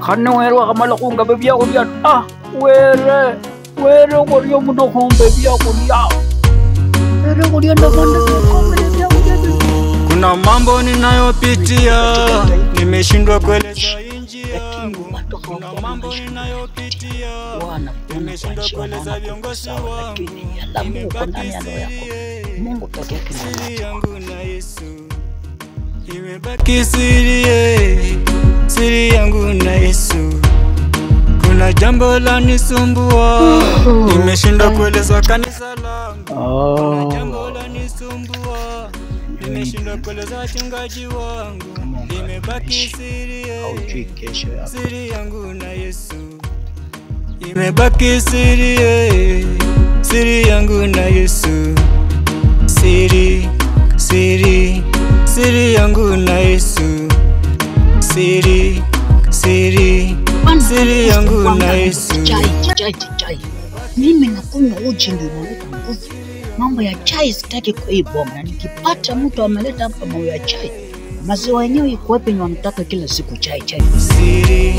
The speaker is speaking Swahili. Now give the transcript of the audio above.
Kano wero kamala kunga bebi yako bia. Were ko riyo mudo ko bebi yako bia. Were ko riyo ndakanda ko bebi yako bia. Kuna mambo ninayopitia, nimeshindwa kueleza njia yangu. Kuna mambo ninayopitia, nimeshindwa kueleza viongozi wangu. Mungu pekee siri yangu na Yesu. Imebaki siri yangu na Yesu. Kuna jambo la nisumbua, nimeshindwa kueleza kanisa langu. Kuna jambo la nisumbua, nimeshindwa kueleza wachungaji wangu. Imebaki siri yangu na Yesu. Imebaki siri yangu na Yesu. Siri yangu na Yesu. Siri yangu na Yesu. Chai. Mimi nakunywa uji ndio naleta nguvu. Mambo ya chai sitaki kuibwa. Na nikipata mtu ameleta hapa mambo ya chai, maziwa yenyewe iko wapi? Wanataka kila siku chai. Siri